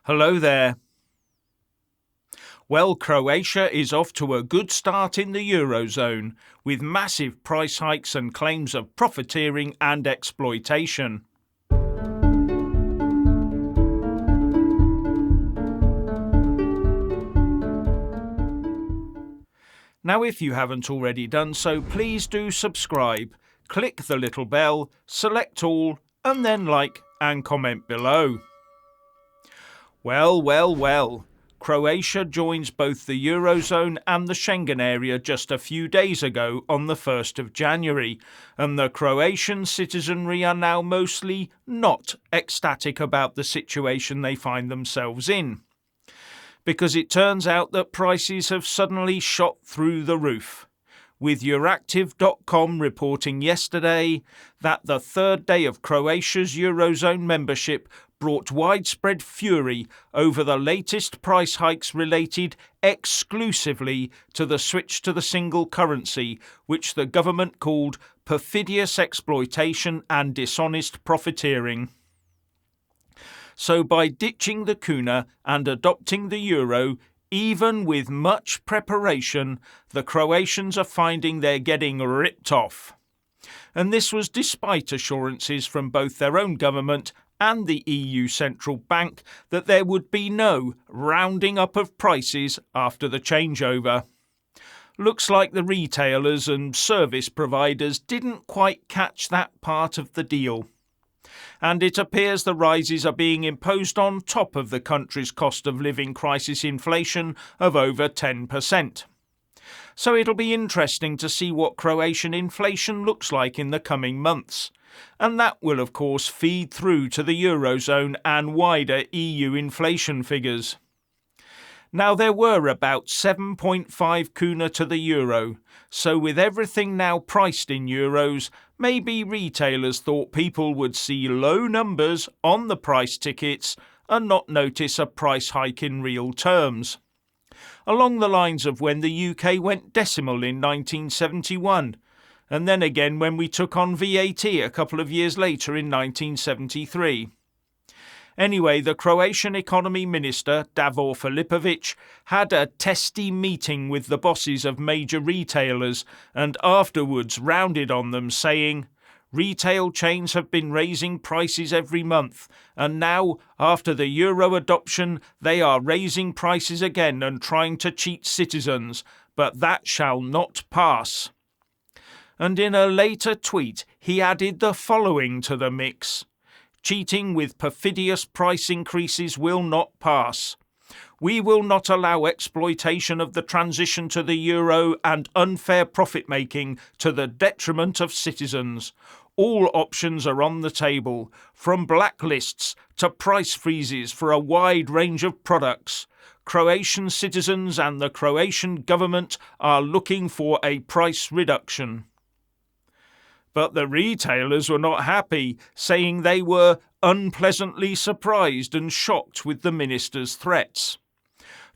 Hello there. Well, Croatia is off to a good start in the Eurozone, with massive price hikes and claims of profiteering and exploitation. Now, if you haven't already done so, please do subscribe, click the little bell, select all, and then like and comment below. Well. Croatia joins both the Eurozone and the Schengen area just a few days ago on the 1st of January, and the Croatian citizenry are now mostly not ecstatic about the situation they find themselves in. Because it turns out that prices have suddenly shot through the roof, with Euractiv.com reporting yesterday that the third day of Croatia's Eurozone membership brought widespread fury over the latest price hikes related exclusively to the switch to the single currency, which the government called perfidious exploitation and dishonest profiteering. So by ditching the kuna and adopting the euro, even with much preparation, the Croatians are finding they're getting ripped off. And this was despite assurances from both their own government and the EU Central Bank that there would be no rounding up of prices after the changeover. Looks like the retailers and service providers didn't quite catch that part of the deal. And it appears the rises are being imposed on top of the country's cost of living crisis inflation of over 10%. So it'll be interesting to see what Croatian inflation looks like in the coming months. And that will of course feed through to the Eurozone and wider EU inflation figures. Now there were about 7.5 kuna to the euro, so with everything now priced in euros, maybe retailers thought people would see low numbers on the price tickets and not notice a price hike in real terms. Along the lines of when the UK went decimal in 1971, and then again when we took on VAT a couple of years later in 1973. Anyway, the Croatian Economy Minister, Davor Filipovic, had a testy meeting with the bosses of major retailers and afterwards rounded on them saying, "Retail chains have been raising prices every month, and now, after the euro adoption, they are raising prices again and trying to cheat citizens, but that shall not pass." And in a later tweet, he added the following to the mix. "Cheating with perfidious price increases will not pass. We will not allow exploitation of the transition to the euro and unfair profit-making to the detriment of citizens. All options are on the table, from blacklists to price freezes for a wide range of products. Croatian citizens and the Croatian government are looking for a price reduction." But the retailers were not happy, saying they were unpleasantly surprised and shocked with the minister's threats.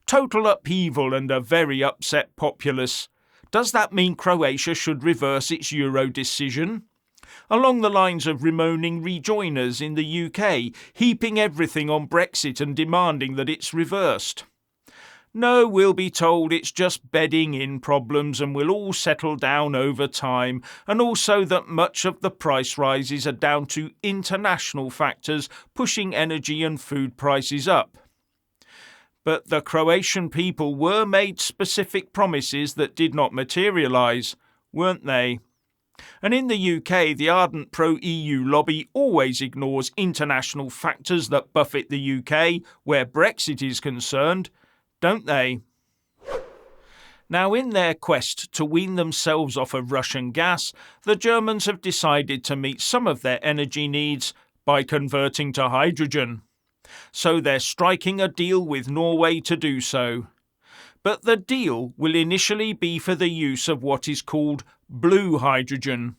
Total upheaval and a very upset populace. Does that mean Croatia should reverse its euro decision? Along the lines of bemoaning rejoiners in the UK, heaping everything on Brexit and demanding that it's reversed. No, we'll be told it's just bedding in problems and will all settle down over time, and also that much of the price rises are down to international factors pushing energy and food prices up. But the Croatian people were made specific promises that did not materialise, weren't they? And in the UK, the ardent pro-EU lobby always ignores international factors that buffet the UK where Brexit is concerned, don't they? Now, in their quest to wean themselves off of Russian gas, the Germans have decided to meet some of their energy needs by converting to hydrogen. So they're striking a deal with Norway to do so. But the deal will initially be for the use of what is called blue hydrogen.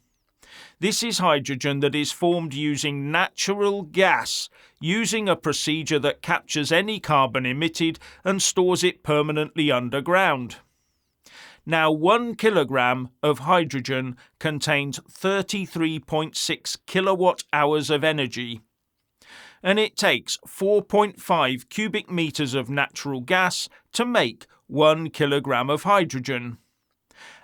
This is hydrogen that is formed using natural gas, using a procedure that captures any carbon emitted and stores it permanently underground. Now, 1 kilogram of hydrogen contains 33.6 kilowatt hours of energy. and it takes 4.5 cubic metres of natural gas to make 1 kilogram of hydrogen.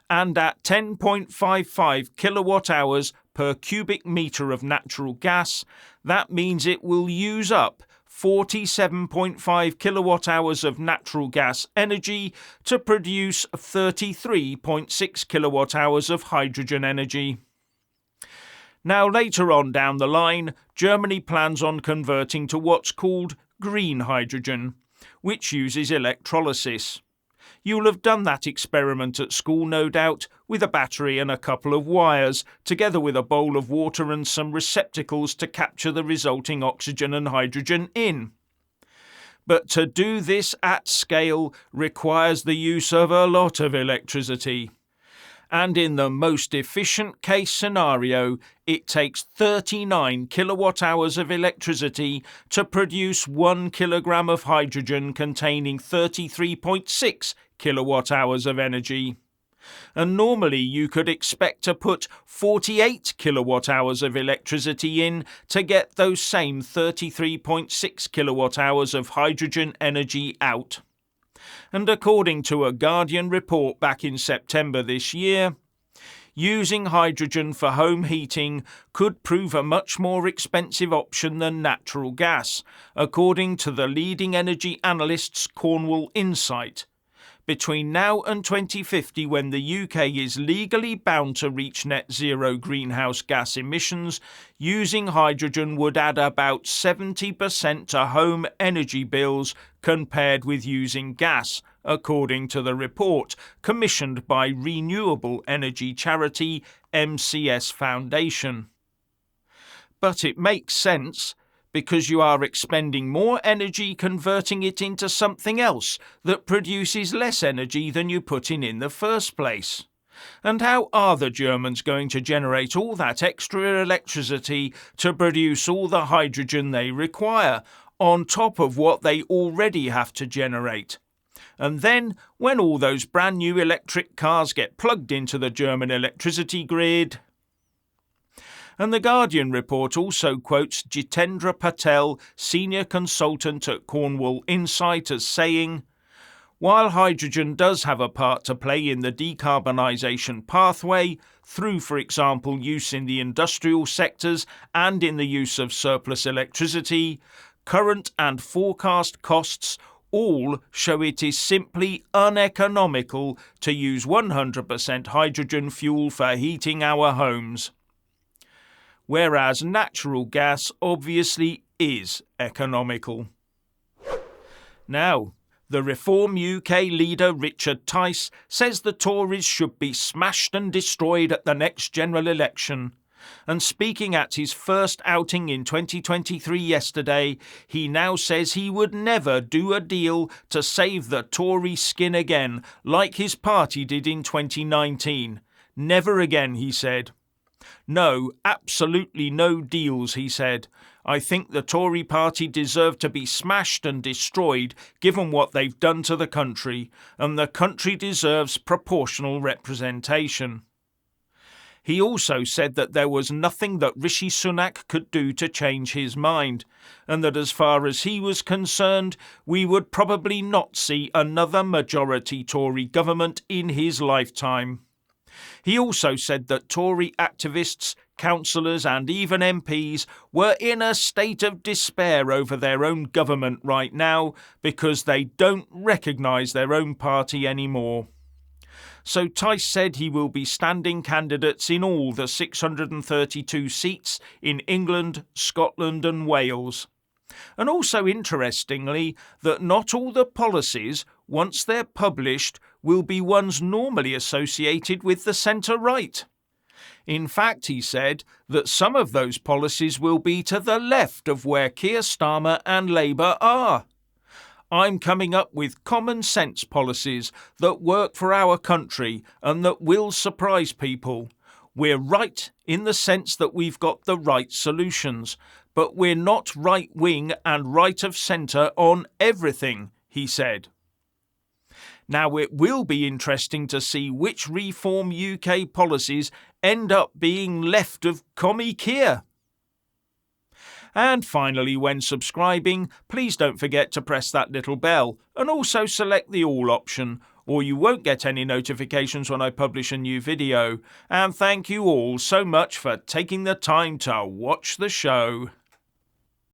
And at 10.55 kilowatt hours per cubic metre of natural gas, that means it will use up 47.5 kilowatt hours of natural gas energy to produce 33.6 kilowatt hours of hydrogen energy. Now, later on down the line, Germany plans on converting to what's called green hydrogen, which uses electrolysis. You'll have done that experiment at school, no doubt, with a battery and a couple of wires, together with a bowl of water and some receptacles to capture the resulting oxygen and hydrogen in. But to do this at scale requires the use of a lot of electricity. And in the most efficient case scenario, it takes 39 kilowatt hours of electricity to produce 1 kilogram of hydrogen containing 33.6 kilowatt hours of energy. And normally you could expect to put 48 kilowatt hours of electricity in to get those same 33.6 kilowatt hours of hydrogen energy out. And according to a Guardian report back in September this year, using hydrogen for home heating could prove a much more expensive option than natural gas, according to the leading energy analyst's Cornwall Insight. Between now and 2050, when the UK is legally bound to reach net zero greenhouse gas emissions, using hydrogen would add about 70% to home energy bills compared with using gas, according to the report commissioned by renewable energy charity MCS Foundation. But it makes sense, because you are expending more energy converting it into something else that produces less energy than you put in the first place. And how are the Germans going to generate all that extra electricity to produce all the hydrogen they require, on top of what they already have to generate? And then, when all those brand new electric cars get plugged into the German electricity grid... And the Guardian report also quotes Jitendra Patel, senior consultant at Cornwall Insight, as saying, "While hydrogen does have a part to play in the decarbonisation pathway, through, for example, use in the industrial sectors and in the use of surplus electricity, current and forecast costs all show it is simply uneconomical to use 100% hydrogen fuel for heating our homes." Whereas natural gas obviously is economical. Now, the Reform UK leader Richard Tice says the Tories should be smashed and destroyed at the next general election. And speaking at his first outing in 2023 yesterday, he now says he would never do a deal to save the Tory skin again, like his party did in 2019. Never again, he said. "No, absolutely no deals," he said. "I think the Tory party deserve to be smashed and destroyed given what they've done to the country, and the country deserves proportional representation." He also said that there was nothing that Rishi Sunak could do to change his mind, and that as far as he was concerned, we would probably not see another majority Tory government in his lifetime. He also said that Tory activists, councillors and even MPs were in a state of despair over their own government right now because they don't recognise their own party anymore. So Tice said he will be standing candidates in all the 632 seats in England, Scotland and Wales. And also interestingly, that not all the policies, once they're published, will be ones normally associated with the centre-right. In fact, he said that some of those policies will be to the left of where Keir Starmer and Labour are. "I'm coming up with common sense policies that work for our country and that will surprise people. We're right in the sense that we've got the right solutions, but we're not right-wing and right of centre on everything," he said. Now, it will be interesting to see which Reform UK policies end up being left of Commie Keir. And finally, when subscribing, please don't forget to press that little bell and also select the all option, or you won't get any notifications when I publish a new video. And thank you all so much for taking the time to watch the show.